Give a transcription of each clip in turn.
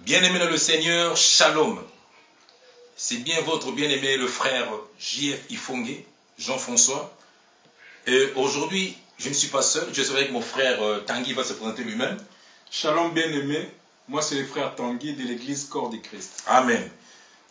Bien-aimé dans le Seigneur, Shalom. C'est bien votre bien-aimé le frère J.F. Ifongé, Jean-François. Et aujourd'hui, je ne suis pas seul, je serai avec mon frère Tanguy, il va se présenter lui-même. Shalom bien-aimé, moi c'est le frère Tanguy de l'église Corps du Christ. Amen.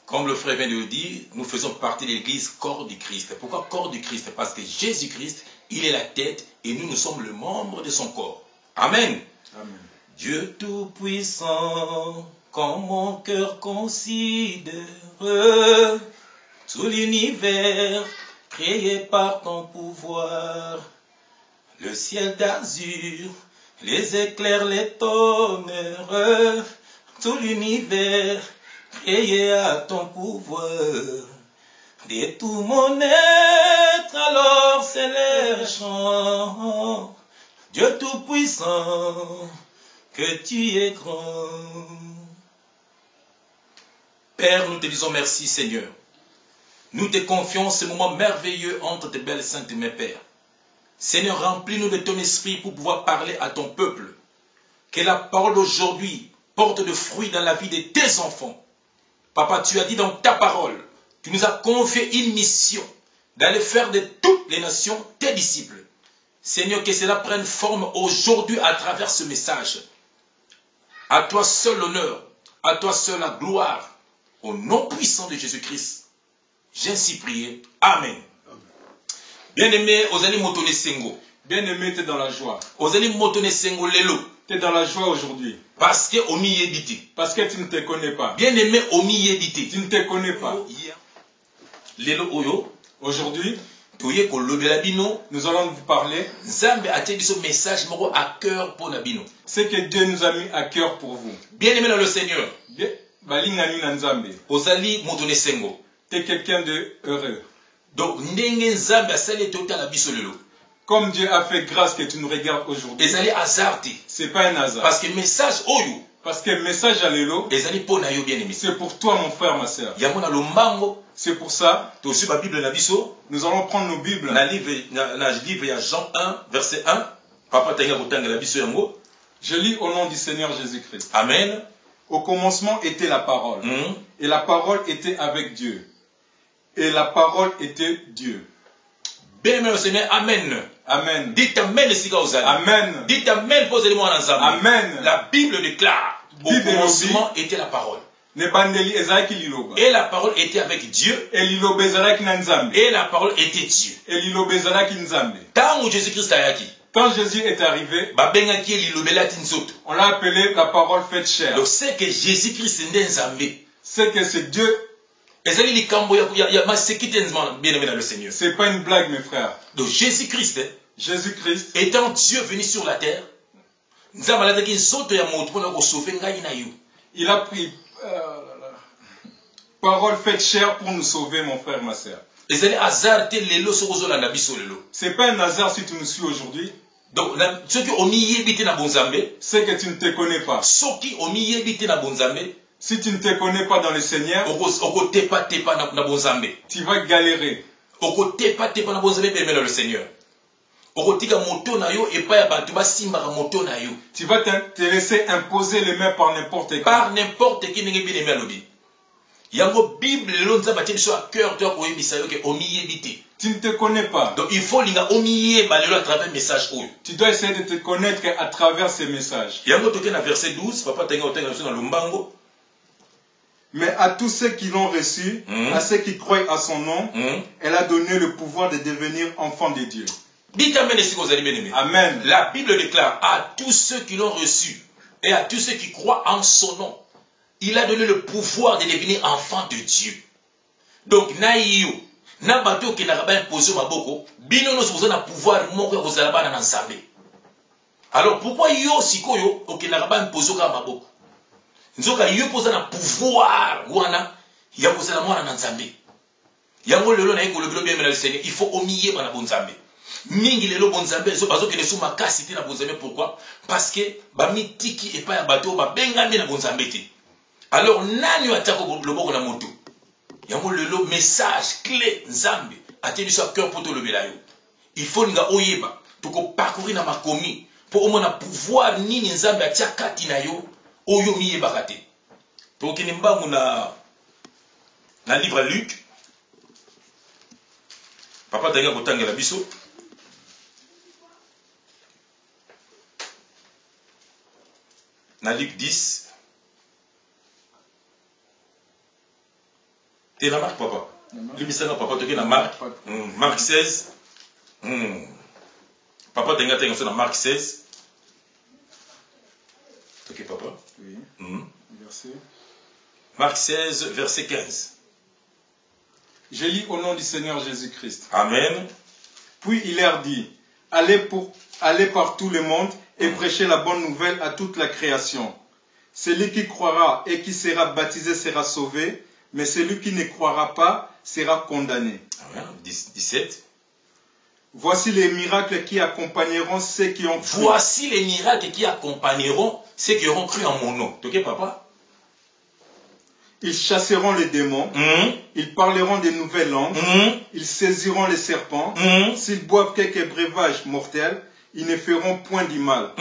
Comme le frère vient de le dire, nous faisons partie de l'église Corps du Christ. Pourquoi Corps du Christ? Parce que Jésus-Christ, il est la tête et nous sommes le membre de son corps. Amen. Amen. Dieu Tout-Puissant, quand mon cœur considère tout l'univers créé par ton pouvoir, le ciel d'azur, les éclairs, les tonnerres, tout l'univers créé à ton pouvoir, de tout mon être alors c'est les chants. Dieu Tout-Puissant, que tu es grand. Père, nous te disons merci Seigneur. Nous te confions ce moment merveilleux entre tes belles saintes mains, Père. Seigneur, remplis-nous de ton esprit pour pouvoir parler à ton peuple. Que la parole d'aujourd'hui porte de fruits dans la vie de tes enfants. Papa, tu as dit dans ta parole, tu nous as confié une mission d'aller faire de toutes les nations tes disciples. Seigneur, que cela prenne forme aujourd'hui à travers ce message. À toi seul l'honneur, à toi seul la gloire. Au nom puissant de Jésus-Christ, j'ai ainsi prié. Amen. Bien-aimé, Ozali Motone Sengo. Bien-aimé, tu es dans la joie. Ozali Motone Sengo Lelo. Tu es dans la joie aujourd'hui. Parce que Omi Yediti. Parce que tu ne te connais pas. Bien-aimé, Omi Yediti. Tu ne te connais pas. Lelo Oyo. Aujourd'hui, nous allons vous parler message à cœur pour Nabino. Ce que Dieu nous a mis à cœur pour vous. Bien-aimé dans le Seigneur. Ozali Motone Sengo. Tu es quelqu'un de heureux. Donc, comme Dieu a fait grâce que tu nous regardes aujourd'hui. C'est pas un hasard. Parce que le message Oyo. Parce que le message à l'élo, c'est pour toi mon frère, ma soeur. C'est pour ça, nous allons prendre nos Bibles. Dans le livre Jean 1, verset 1. Je lis au nom du Seigneur Jésus-Christ. Amen. Au commencement était la parole. Et la parole était avec Dieu. Et la parole était Dieu. Bien-aimé Seigneur, Amen. Amen. Dites Amen. Amen. Dites Amen. Amen. La Bible déclare. Au commencement était la parole. Et la parole était avec Dieu. Et la parole était Dieu. Quand Jésus-Christ quand Jésus est arrivé, on l'a appelé la parole faite chair. Donc c'est que Jésus-Christ c'est que c'est Dieu. C'est pas une blague, mes frères. Donc Jésus-Christ, étant Dieu venu sur la terre, il a pris parole faite chair pour nous sauver, mon frère, ma soeur. C'est pas un hasard si tu nous suis aujourd'hui. Donc, c'est que tu ne te connais pas. Si tu ne te connais pas dans le Seigneur, tu vas galérer. Tu vas te laisser imposer les mains par n'importe qui. Par n'importe qui. Tu ne te connais pas. Donc il faut à travers le message. Tu dois essayer de te connaître à travers ces messages. Verset 12, mais à tous ceux qui l'ont reçu, à ceux qui croient à son nom, elle a donné le pouvoir de devenir enfants de Dieu. Dites Amen. Amen. La Bible déclare à tous ceux qui l'ont reçu et à tous ceux qui croient en son nom, il a donné le pouvoir de devenir enfants de Dieu. Donc, alors pourquoi yo sikoyo okenaka imposer ka maboko? Nzoka yo poza na pouvoir wana ya kozala mwana na Nzambe. Yango lelo na yeko le bien le Seigneur, il faut omiye bana bonzambe. Mingi lelo bonzambe zo bazo kene suma kasi te na bonzambe. Pourquoi? Parce que ba mitiki et pas ya bato ba bengami na bonzambe te. Alors nani atako loboko na moto? Yango lelo message clé Nzambe ateli so cœur pour to lobela yo. Il faut nga oyeba to ko parcourir na makomi pour au moins pouvoir nini Nzambe atia kati na yo oyo miyebaka te. Tokinimbangu na livre à Luc. Papa Danga Kotanga la biso. Na Luc 10. Et la Marc, papa. Lumisana, papa, tu na Marc. Marc 16. Papa Danga Tenga na Marc 16. Ok, papa. Oui. Verset. Marc 16, verset 15. Je lis au nom du Seigneur Jésus-Christ. Amen. Puis il leur dit, allez par tout le monde et prêchez la bonne nouvelle à toute la création. Celui qui croira et qui sera baptisé sera sauvé, mais celui qui ne croira pas sera condamné. Amen. 17. Voici les miracles qui accompagneront ceux qui ont cru. Voici les miracles qui accompagneront ceux qui auront cru en mon nom. Ok, papa? Ils chasseront les démons, ils parleront des nouvelles langues, ils saisiront les serpents, s'ils boivent quelques breuvages mortels, ils ne feront point du mal.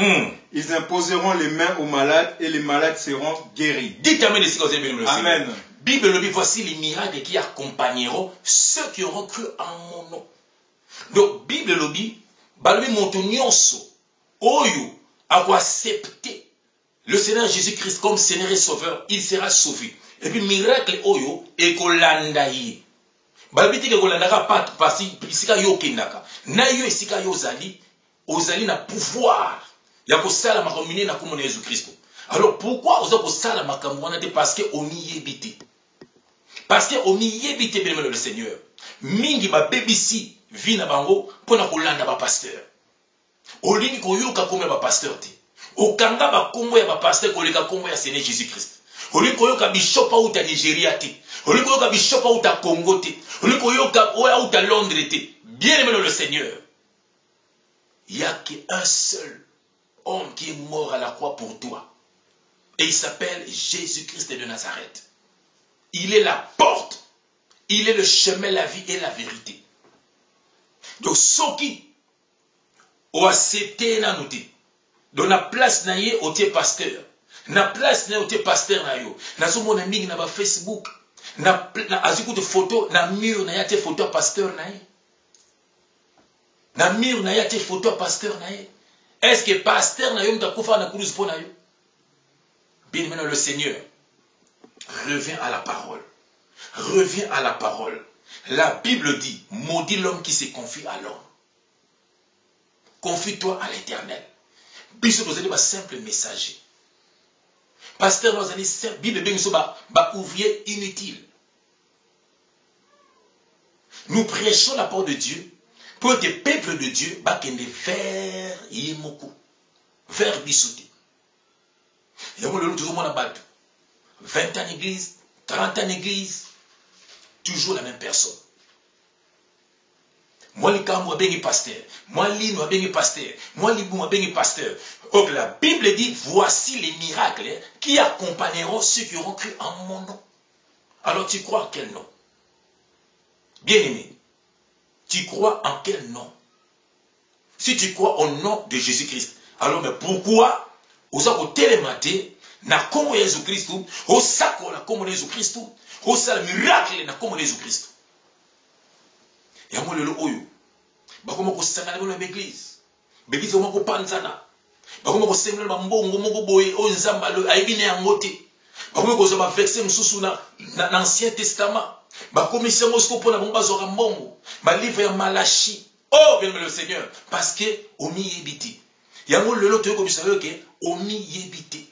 Ils imposeront les mains aux malades et les malades seront guéris. Dites Amen ici quand vous avez bien le Amen. Bible le dit, voici les miracles qui accompagneront ceux qui auront cru en mon nom. Donc, Bible le dit, balbi montonyonso, oyo, a accepter le Seigneur Jésus-Christ comme Seigneur et Sauveur, il sera sauvé. Et puis, miracle oyo, et kolanda ye. Balbi tike kolandaka pat, pasi, isika yo kendaka. Na yo isika yo ozali na pouvoir. Ya kosala makamine na komona Jésus-Christ. Alors, pourquoi oza kosala makambo wana te? Parce que on y habite. Parce que on y habite bien le Seigneur. Mingi ba bebisi vi na bango pona kolanda ba pasteur. Olingi koyoka kombe ba pasteur te. Okanga ba kombo ya ba pasteur koleka kombo ya Seigneur Jésus-Christ. Olingi koyoka bishop ou ta Nigeria te. Olingi koyoka bishop ou ta Congo te. Olingi koyoka ou ta Londres te. Bien aimé le Seigneur. Il n'y a qu'un seul homme qui est mort à la croix pour toi. Et il s'appelle Jésus-Christ de Nazareth. Il est la porte. Il est le chemin, la vie et la vérité. Donc, ceux qui ont accepté na noté, dans la place na ye au pasteur, na place na au pasteur na yo, na so mon ami na ba Facebook, na aziku de photo, na mur na ya te photo pasteur na ye, na mur na ya te photo pasteur na ye. Est-ce que pasteur na yo mtakufa na cruz pour na yo? Bien maintenant le Seigneur revient à la parole. Reviens à la parole. La Bible dit, maudit l'homme qui se confie à l'homme. Confie-toi à l'Éternel. Biso nous allons un simple messager. Pasteur nous allons simple. Bible bien ba ouvrier inutile. Nous prêchons la parole de Dieu pour que le peuple de Dieu ba kende vers Yemoko, vers Bisouti. Et on le toujours mon abat. 20 ans d'église, 30 ans d'église. Toujours la même personne. Moi, les cas, moi, bien pasteur. Moi, les moi, bien pasteur. Moi, les moi, bien pasteur. Donc, la Bible dit, voici les miracles qui accompagneront ceux qui auront cru en mon nom. Alors, tu crois en quel nom? Bien-aimé, tu crois en quel nom? Si tu crois au nom de Jésus-Christ, alors, mais pourquoi, aux autres télématés, na komo Yesu Kristu, osako la komo Yesu Kristu, osala miracle na komo Yesu Kristu. Yango lelo oyo, bakoma ko sangana na l'église. L'église omako panzana. Bakoma ko sengela ba mbongo moko boye o nzamba lo ayibine yango te. Bakoma ko zoba verset mususu na l'Ancien Testament. Bakoma isengo siko pona bongo bazoka mbongo. Ba livre ya Malachi. Oh, bien le Seigneur, parce que omi yebiti. Yango lelo to ko bisayo ke omi yebiti.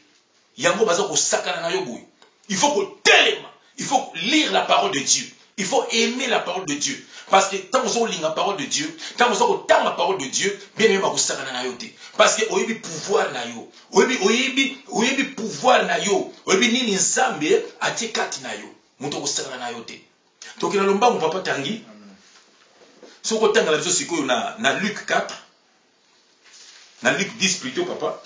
Yango baza ko sakana na yo boy. Il faut que tellement, il faut lire la parole de Dieu. Il faut aimer la parole de Dieu. Parce que tant que vous lisez la parole de Dieu, tant que vous avez la parole de Dieu, bien aimé vous sakana na yo te. Parce que oyebi pouvoir na yo. Oyebi pouvoir na yo. Oyebi nini nzambe atikati na yo. Muto ko sakana na yo te. Donc na lomba mon papa tangi. Soko tanga la biso sikoyo na Luc 4. Na Luc 10 plutôt papa.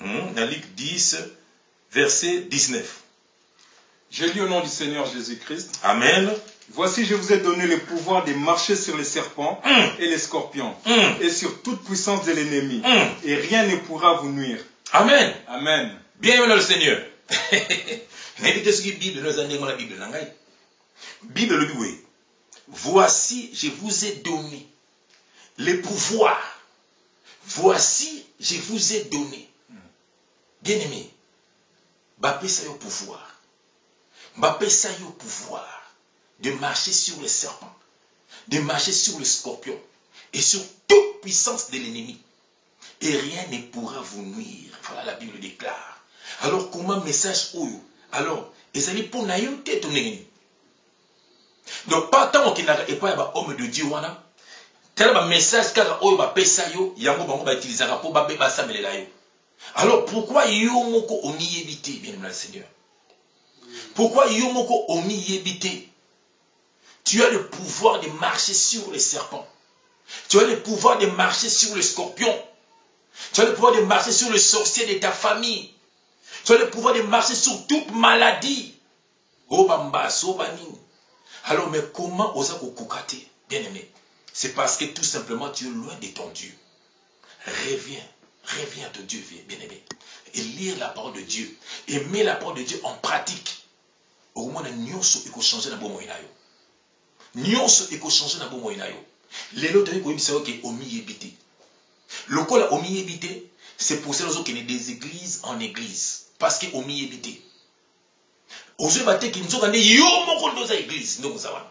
Dans Luc 10, verset 19. Je lis au nom du Seigneur Jésus-Christ. Amen. Voici, je vous ai donné le pouvoir de marcher sur les serpents et les scorpions et sur toute puissance de l'ennemi. Et rien ne pourra vous nuire. Amen. Amen. Bien aimé le Seigneur. N'évitez ce que la Bible nous a dit, la Bible. Bible le dit, voici, je vous ai donné le pouvoir. Voici, je vous ai donné. Bien aimé, Mbappé ça yo pouvoir. Mbappé ça yo pouvoir de marcher sur les serpents, de marcher sur le scorpion et sur toute puissance de l'ennemi. Et rien ne pourra vous nuire. Voilà, la Bible déclare. Alors, comment message oyo? Alors, ils allaient pour naïveté ton ennemi. Donc, pas tant qu'il n'a pas un homme de Dieu, tel un message car oyo ba pesa yo, yango bango ba utilisera pour ba beba samelela yo. Alors, pourquoi yo moko oni yebité, bien aimé le Seigneur? Pourquoi yo moko oni yebité? Tu as le pouvoir de marcher sur les serpents. Tu as le pouvoir de marcher sur le scorpion. Tu as le pouvoir de marcher sur le sorcier de ta famille. Tu as le pouvoir de marcher sur toute maladie. Oh bambas, oh banine. Alors, mais comment osa kokukate, bien aimé? C'est parce que tout simplement tu es loin de ton Dieu. Reviens à ton Dieu, bien aimé. Et lire la parole de Dieu. Et mets la parole de Dieu en pratique. Au moins, nyonso eko changer na bon moyen yo. Nyonso eko changer na bon moyen yo. Lelo tani ko yebisa ke omi yebite. Lokola omi yebite, c'est pour cela qui est des églises en église. Parce que omi yebite. Ozo bate ki nzoka ne yo moko ndoza église ndo zawana.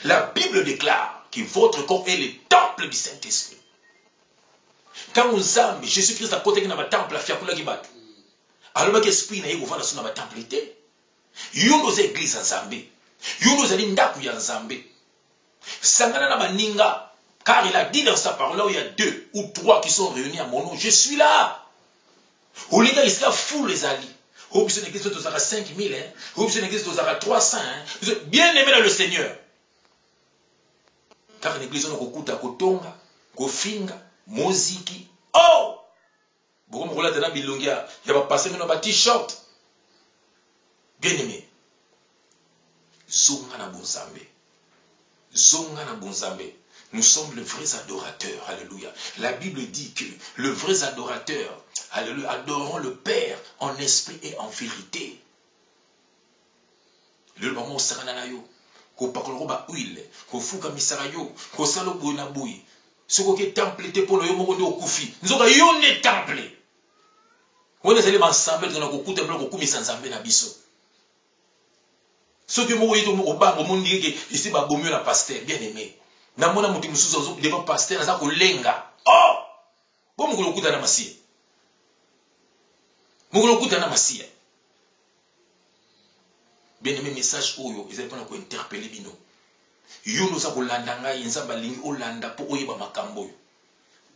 La Bible déclare que votre corps est le temple du Saint-Esprit. Quand vous avez Jésus-Christ à côté de notre temple, la fiakula qui bat. Alors que l'esprit n'a pas sur notre temple. Yo nos églises en Zambé. Yo nos alindaku ya Zambé. Sangana na maninga. Car il a dit dans sa parole, là où il y a 2 ou 3 qui sont réunis à mon nom, je suis là. Au lieu il sera fou les alliés. Au besoin d'une église de 5000, au besoin d'une église de 300. Bien aimé dans le Seigneur. Car une église, on a kokuta kotonga, kofinga, moziki. Oh! Beaucoup de gens il y a passé dans un t-shirt. Bien aimé. Zonga na bonzambe. Zonga na bonzambe. Nous sommes les vrais adorateurs. Alléluia. La Bible dit que les vrais adorateurs, alléluia, adoreront le Père en esprit et en vérité. Le moment où sarana yo, ko pakolo ba huile, ko fuka misara yo, ko salo bouna boui. Ce qui est temple te pour le yo moko ndo okufi. Nzoka yo ne temple. On est allé ensemble dans ko kuta blo ko kumisa nzambe na biso. Ce que moko yito moko bango mondi ke ici ba bomio na pasteur bien aimé. Na mona mutu musuzo devant pasteur za ko lenga. Oh! Bo moko lokuta na masia. Moko lokuta na masia. Bien aimé message oyo, ils allaient pas nous interpeller bino. Yo nous a kolanda ngai nzamba lingi olanda po oyeba makambo yo.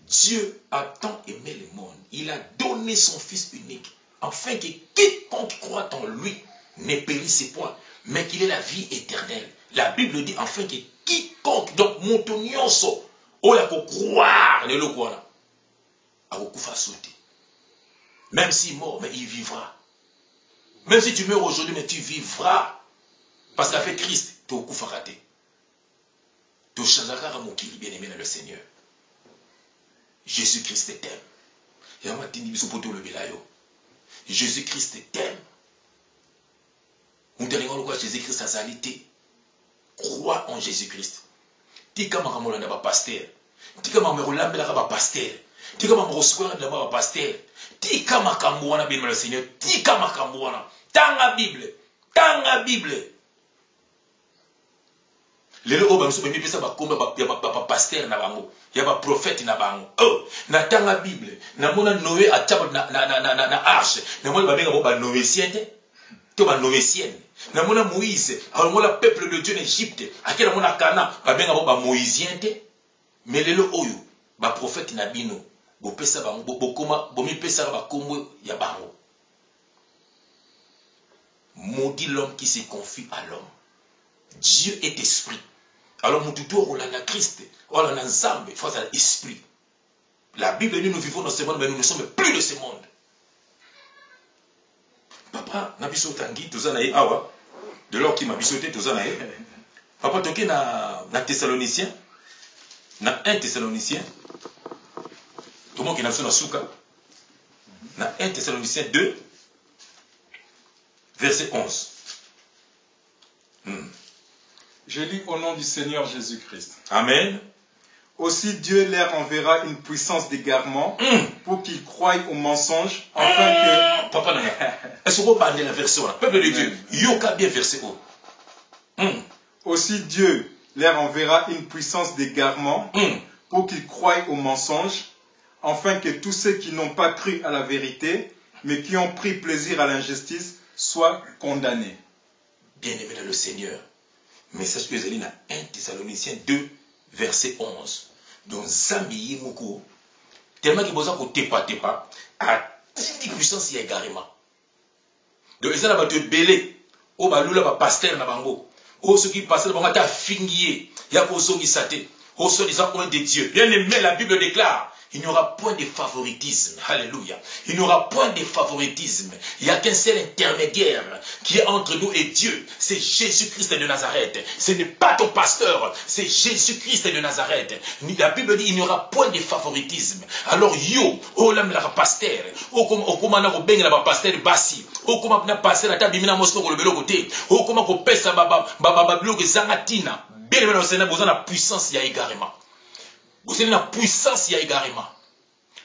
Dieu a tant aimé le monde, il a donné son fils unique afin que quiconque croit en lui ne périsse point, mais qu'il ait la vie éternelle. La Bible dit enfin que quiconque, donc montonionso, oya ko croire ne le kwana a okufa sauter. Même s'il est mort, mais il vivra. Même si tu meurs aujourd'hui, mais tu vivras. Parce qu'avec Christ, tu es au coup raté. Tu changeras mon kiri bien aimé dans le Seigneur. Jésus-Christ t'aime. Jésus-Christ t'aime. On te regarde quoi Jésus-Christ a salité. Crois en Jésus-Christ. Tika makamolo na ba pasteur. Tika makamolo lambela ka ba pasteur. Tika makamolo sukwana na ba pasteur. Tika makambo wana bien le Seigneur. Tika makambo wana. Tanga Bible. Tanga Bible. Lelo oba mso bemi pesa ba komba ba pasteur na bango. Ya ba prophète na bango. Oh, na tanga Bible. Na mona Noé a tchaba na arche. Na mona ba benga ba noétienne. To ba noétienne. Na mona Moïse, alors mona peuple de Dieu en Égypte. Akela mona Cana, ba benga ba moïsien te. Mais lelo oyo ba prophète na bino. Bo pesa bango bo koma bo mi pesa ba kombo ya bango. Maudit l'homme qui se confie à l'homme. Dieu est esprit. Alors nous tout on a Christ, on a Nzambe, il faut avoir l'esprit. La Bible dit nous vivons dans ce monde, mais nous ne sommes plus de ce monde. Papa, na biso tangi tozana ye awa, de l'or qui m'a bisoté tozana ye. Papa toke na Thessaloniciens, na 1 Thessaloniciens. Tout le monde qui n'a pas souka. Dans 1 Thessaloniciens 2, verset 11. Je lis au nom du Seigneur Jésus-Christ. Amen. Aussi Dieu leur enverra une puissance d'égarement pour qu'ils croient au mensonge, afin que... Papa, est-ce que vous parlez de la version là? Peuple de Dieu, yoka bien verset haut. Aussi Dieu leur enverra une puissance d'égarement pour qu'ils croient au mensonge, afin que tous ceux qui n'ont pas cru à la vérité, mais qui ont pris plaisir à l'injustice, soient condamnés. Bien-aimé dans le Seigneur, message que vous allez dans 1 Thessaloniciens 2, verset 11. Donc, Zambi Moukou, tellement qu'il y a besoin de tepa, à 10 puissance, il y a égarément. Donc, ils ont belé, au baloula, ba pasteur na bango, au ceux qui passent, ba ta fingier, il y a besoin de saté, au soi-disant un de Dieu. Bien aimé, la Bible déclare. Il n'y aura point de favoritisme. Alléluia. Il n'y aura point de favoritisme. Il n'y a qu'un seul intermédiaire qui est entre nous et Dieu. C'est Jésus-Christ de Nazareth. Ce n'est pas ton pasteur. C'est Jésus-Christ de Nazareth. La Bible dit il n'y aura point de favoritisme. Alors yo, oh l'âme la pasteur. Oh comment on a bengi la pasteur basi. Oh comment on a passé la table bimina mosko le belo côté. Oh comment on pèse sa baba bloque zangatina. Bien le Seigneur besoin de la puissance il y a égarément. Vous avez la puissance, il y a égarément.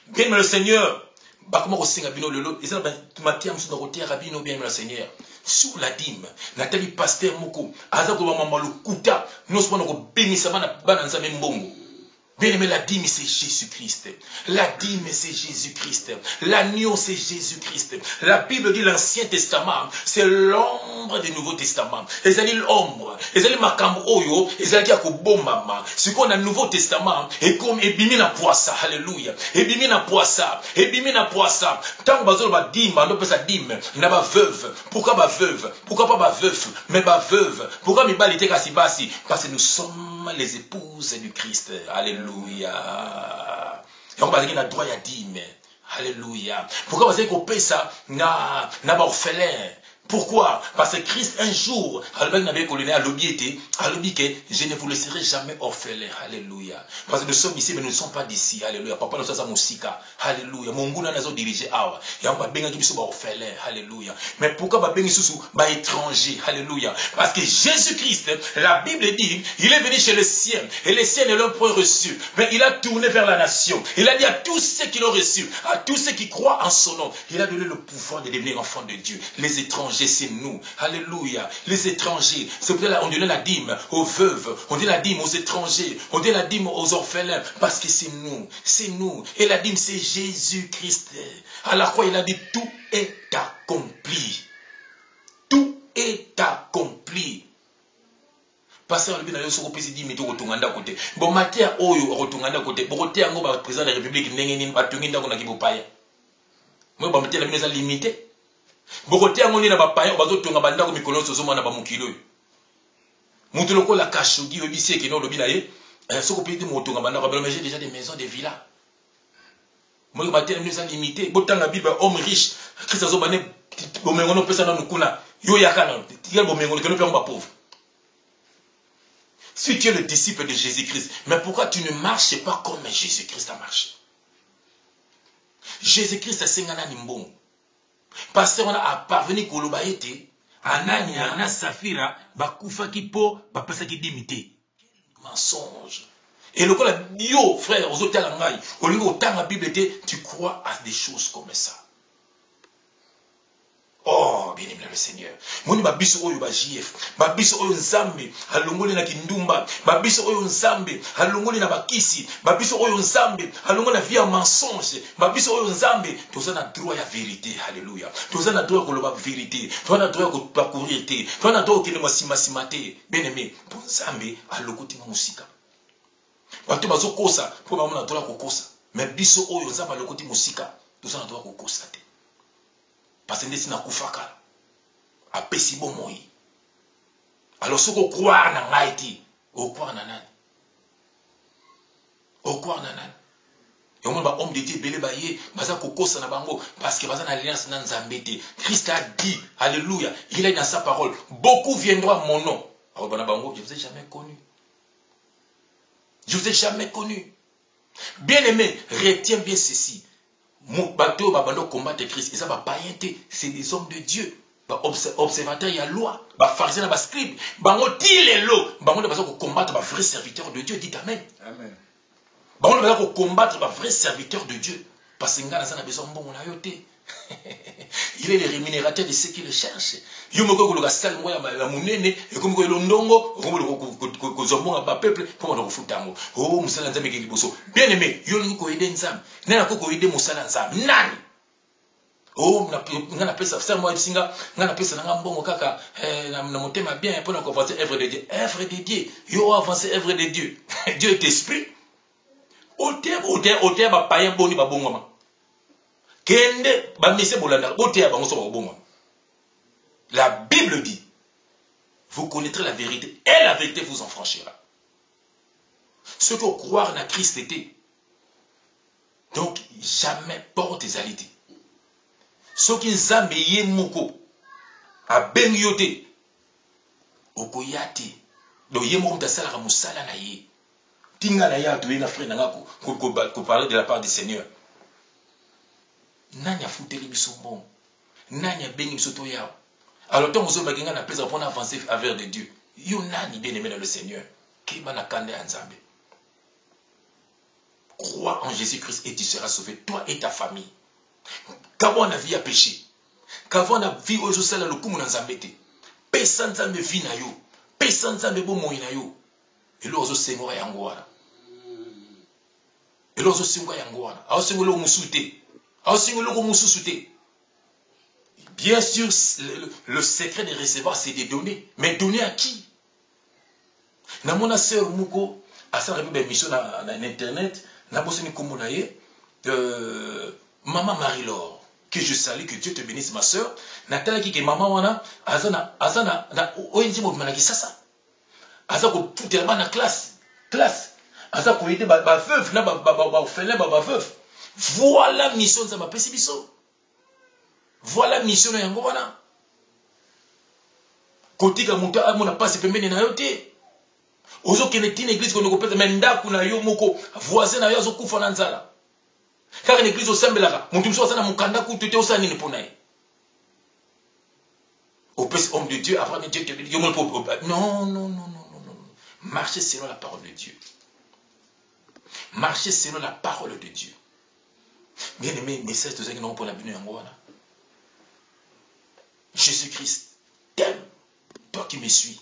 Bien, le Seigneur, comment vous avez le lot, et ça, Mathieu, bien, le Seigneur, sur la dîme, Nathalie Pasteur Moko, Azako Maman le Kouta, nous sommes bénis, ça va dans même bongo. Bien aimé, la dîme c'est Jésus-Christ. La dîme c'est Jésus-Christ. L'agneau c'est Jésus-Christ. La Bible dit l'Ancien Testament, c'est l'ombre du Nouveau Testament. Ils allaient l'ombre, ils allaient makambo oyo, ils allaient dire que bon maman. Ce qu'on a le Nouveau Testament, et comme ebimi na poissa, alléluia. Ebimi na poissa, ebimi na poissa. Tant que bazolo ba dîme, on peut ça dîme, na ba veuve. Pourquoi ba veuve? Pourquoi pas ba veuf, mais ba veuve? Pourquoi mi balite kasi basi? Parce que nous sommes les épouses du Christ. Alléluia. Alléluia. Et on va dire qu'il a droit à dîme. Alléluia. Pourquoi vous avez coupé ça? N'a pas orphelin. Pourquoi? Parce que Christ, un jour, je ne vous laisserai jamais orphelin. Alléluia. Parce que nous sommes ici, mais nous ne sommes pas d'ici. Alléluia. Papa, nous sommes Moussika. Alléluia. Mon goût, nous avons dirigé Awa. Et on va bien qui sont orphelins. Alléluia. Mais pourquoi va bien sous étranger? Alléluia. Parce que Jésus-Christ, la Bible dit, il est venu chez les siens. Et les siens ne l'ont point reçu. Mais il a tourné vers la nation. Il a dit à tous ceux qui l'ont reçu, à tous ceux qui croient en son nom, il a donné le pouvoir de devenir enfants de Dieu. Les étrangers, c'est nous. Alléluia. Les étrangers. C'est pour ça qu'on donne la dîme aux veuves. On donne la dîme aux étrangers. On donne la dîme aux orphelins. Parce que c'est nous. C'est nous. Et la dîme, c'est Jésus-Christ. À la croix, il a dit tout est accompli. Tout est accompli. Parce que le soko pesi di mito kotunganda kote. Bon matia oyo kotunganda kote. Bokote yango ba président de la République ndenge batunginda ko na kibopaya. Moi ba matia la mise limité. Bokote yango ni na ba paya bazo tunga banda ko mikolo soso mwana ba mukilo. Mutu loko la kashogi obisi ke no lobi na ye. Soko pesi di motunga banda ko j'ai déjà des maisons, des villas. Moi matia la mise limité. Botanga bible homme riche. Christ azo bané bomengo no pesa na nukuna. Yo yakana. Tiga bomengo ke no pe ba pauvre. Si tu es le disciple de Jésus-Christ, mais pourquoi tu ne marches pas comme Jésus-Christ a marché? Jésus-Christ a sengana nimbon. Parce qu'on a parvenu koloba ete, anania, ana safira, bakufa kipo, bapasa ki dimité. Mensonge. Et le coup là, yo, frère, aux hôtels en maille, au lieu autant la Bible était, tu crois à des choses comme ça. Oh, bien aimé le Seigneur. Moni babiso oyo ba JF, babiso oyo nzambe, alongoli na kindumba, babiso oyo nzambe, alongoli na bakisi, babiso oyo nzambe, alongoli na via mensonge, babiso oyo nzambe, toza na droit ya vérité. Alléluia. Toza na droit koloba vérité, toza na droit ko parcourir té, toza na droit kele masima té. Bien aimé, pour nzambe alokoti musika. Bato bazo kosa, pour ba mona droit ko kosa. Mais biso oyo nzambe alokoti musika, toza na droit ko kosa té. Parce que c'est na kufaka. A pesi bon moi. Alors ce qu'on croit na ngaiti, au croire na nani. Au croire na nani. Et on va homme de Dieu belé baye, baza kokosa na bango parce que baza na alliance na nzambete. Christ a dit, alléluia, il est dans sa parole, beaucoup viendront à mon nom. Alors bana bango, je vous ai jamais connu. Je vous ai jamais connu. Bien aimé, retiens bien ceci. bateau babando combattre Christ, ils sont païenté, c'est des hommes de Dieu. Observateurs, il y a loi, pharisiens, scribes, bango tilelo, bango ne pas combattre les vrais serviteurs de Dieu, dites amen. Amen. Bango ne pas combattre les vrais serviteurs de Dieu, parce que nous avons besoin de bon yoté. Il est le rémunérateur de ceux qui le cherchent. Yo moko ko sal moya la munene e comme ko londongo ko zomonga ba peuple pour na kufuta ngo. Oh musala nzambe ke liboso. Bien aimé, yo ni ko aider nzambe. Na ko aider musala nzambe. Nani? Oh ngana pesa ça moi singa ngana pesa na mbongo kaka na motema bien pour na ko avancer œuvre de Dieu. Œuvre de Dieu. Yo avancer œuvre de Dieu. Dieu est esprit. Ote ba païen boni ba bongoma. Kende ba mise bolanda ote ba ngoso ba bongoma. La Bible dit, vous connaîtrez la vérité et la vérité vous en franchira. Ce que croire na Christ était. Donc, jamais porte tes alités. Ce qui nzambe ye moko, a ben yote, okoyate, do ye moko mtasala ka musala na ye. Tinga na ya to na frère nanga ko parler de la part du Seigneur. Nanya futeli biso bon. Nanya bengi biso to ya. Alors, tant que vous avez la place pour avancer vers de Dieu, vous n'avez bien aimé dans le Seigneur. Crois en Jésus-Christ et tu seras sauvé, toi et ta famille. Qu'avant la vie a péché, qu'avant la vie au jour le coup mon zambete, personne ne vit na yo, personne ne bon moyen na yo. Et l'oiseau sengoa yangoana. Et l'oiseau sengoa yangoana. Alors c'est le musute. Alors c'est le musute. Bien sûr, le secret de recevoir, c'est de donner. Mais donner à qui? Na mona sœur Mouko, à sa mission na internet, na boseni komonaye, Maman Marie-Laure, que je salue, que Dieu te bénisse ma sœur. Natala ki ke maman wana, azana na ONG mo manaki sasa. Aza ko putelama na classe. Aza ko aider ba veuve na ba orphelin ba veuve. Voilà mission za ma pesi biso. Voilà mission ya yango wana. Kotika muta amona passe pembeni na yote. Ozo kene tin église ko ngopeza menda kuna yo moko voisin na yo zo kufa na nzala. Kaka une église osambelaka, mutu mso sana mukanda ku tete osana nini pona ye. Au pèse homme de Dieu après Dieu te dit non. Marchez selon la parole de Dieu. Marchez selon la parole de Dieu. Bien aimé, message de ceux qui n'ont pas la bénédiction yango wana. Jésus-Christ t'aime, toi qui me suis.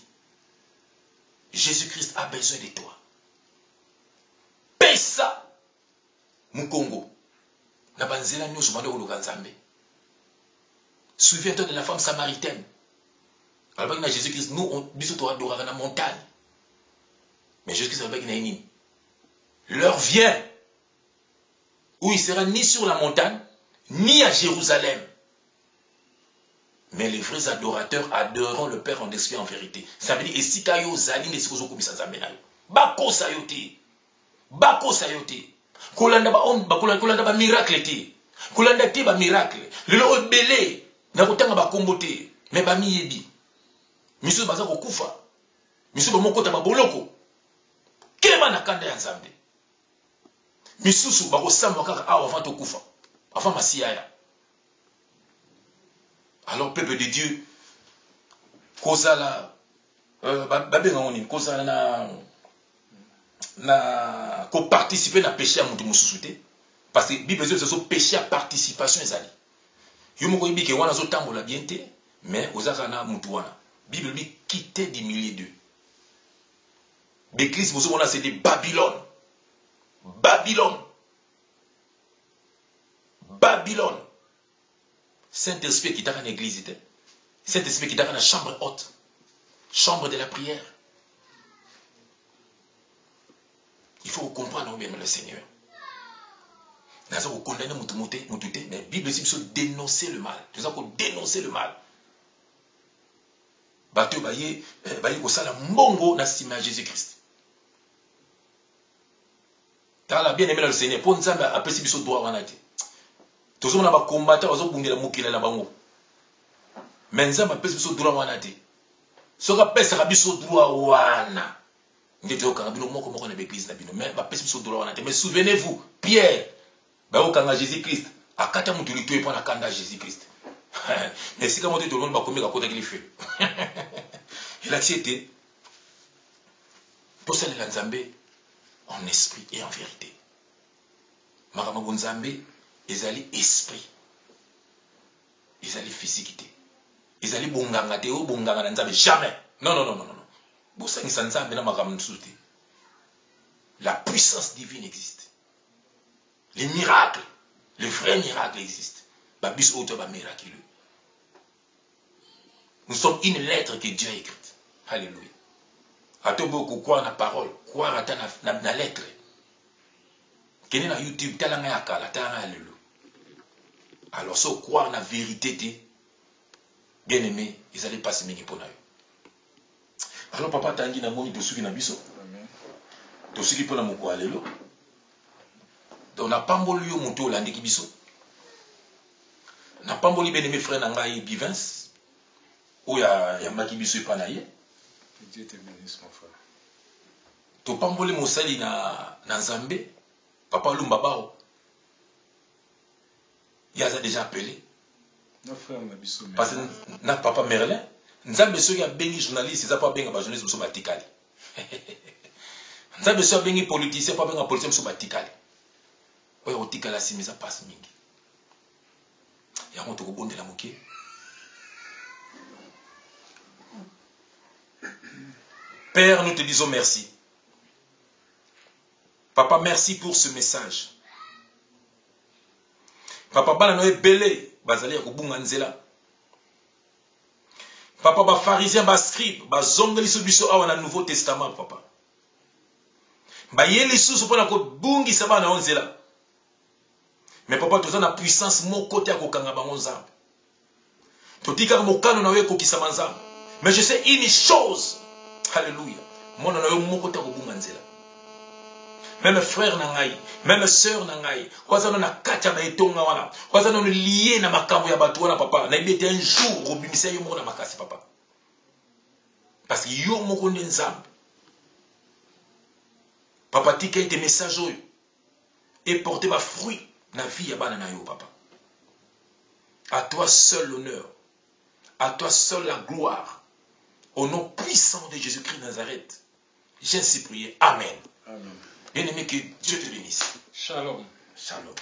Jésus-Christ a besoin de toi. Pesa Mukongo. Nabanzela nyo sumande oloka nzambe. Souviens-toi de la femme samaritaine. Alors que Jésus-Christ, nous, on biso to adoraka na montagne. Mais Jésus-Christ avec naini. L'heure vient où il sera ni sur la montagne, ni à Jérusalem. Mais les vrais adorateurs adoreront le Père en esprit en vérité. Ça veut dire, et si kayo zali ne sikozo komisa nzambe na yo. Bako sayote. Kolanda ba miracle te. Kolanda te ba miracle. Lelo obele na kotanga ba kombo te. Mais ba miyebi. Misu baza ko kufa. Misu ba mokota ba boloko. Kema na kanda ya nzambe. Misusu ba ko samba kaka awa avant to kufa. Avant masiaya. Alors, peuple de Dieu, kozala, kozala ko participer na péché à mutu mususuté. Parce que la Bible dit que c'est péché à participation ezali. Yo moko yibike wana zo tambola bien te, mais ozaka na mutu wana. Bible dit quitter des milliers d'eux. L'église mosomona c'est de Babylone. Saint-Esprit qui est dans l'église, Saint-Esprit qui est dans la chambre haute, chambre de la prière. Il faut comprendre bien le Seigneur. Nous avons condamné mais la Bible dit qu'il faut dénoncer le mal. Nous avons dénoncé le mal. Bateau baye kosala mbongo na sima Jésus-Christ. Car la bien aimé le Seigneur, pour nous appeler biso droit wana te. Tous les combattants ont bungé la moukila na bango. Mais nous avons biso droit wana te. Ce qu'on appelle ça biso droit wana. Nous devons karabino moko moko na l'église na bino. Mais biso droit wana te. Mais souvenez-vous, Pierre, ba okanga Jésus-Christ, Akata mutuli tué pour la kanda Jésus-Christ. Mais si comme tu te demandes pas combien de qu'il fait. Il a été pour ça les Nzambe en esprit et en vérité. Makamabo Nzambe ezali esprit. Ezali physique. Ezali bonganga te o bonganga na Nzambe jamais. Non non non non non. Bosa ni Nzambe na makambo nsuti. La puissance divine existe. Les miracles, les vrais miracles existent. Babis auto ba miraculeux. Nous sommes une lettre que Dieu a écrite. Alléluia. Ato beaucoup croire na parole, croire na lettre. Kene na YouTube talanga ya kala talanga alléluia. Alors so croire na vérité te bien aimé, ils allaient passer mingi pour na yo. Alors papa tangi na moni tosuki na biso. Amen. Tosuki pour na moko alléluia. Donc na pamboli yo moto olandi ki biso. Na pamboli bien aimé frère na ngai Bivins. Ou ya maki biso pa na ye. Dieu te bénisse mon frère. To pamboli mosali na Nzambe. Papa Lumba Bao. Il a déjà appelé. Non frère na biso. Parce que na papa Merlin, Nzambe soki a bengi journaliste, ça pas benga ba journaliste so batikali. Nzambe so bengi politicien, pas benga politicien so batikali. Oyo otikala simisa passe mingi. Ya moto ko bondela moké. Père, nous te disons merci. Papa, merci pour ce message. Papa, bana noé belé, bazali ya kobunga nzela. Papa, ba pharisien, ba scribe, ba zongeli biso awa na Nouveau Testament, papa. Ba yeli susu pona ko bungi saba na nzela. Mais papa, toza na puissance mon côté ya kokanga bango nzambe. Totika mokano na we kokisa nzambe. Mais je sais une chose. Alléluia. Mon na yo mon côté ya kobunga nzela. Même frère nangai, même sœur nangai, kwaza na katia ba etonga wana, kwaza na lié na makambo ya batu wana papa, na ibete un jour obimisa yo moko na makasi papa. Parce que yo moko ndi nzambe. Papa tika ete message oyo et porter ba fruit na vie ya bana na yo papa. À toi seul l'honneur, à toi seul la gloire. Au nom puissant de Jésus-Christ de Nazareth, j'ai ainsi prié. Amen. Amen. Bien-aimé, que Dieu te bénisse. Shalom. Shalom.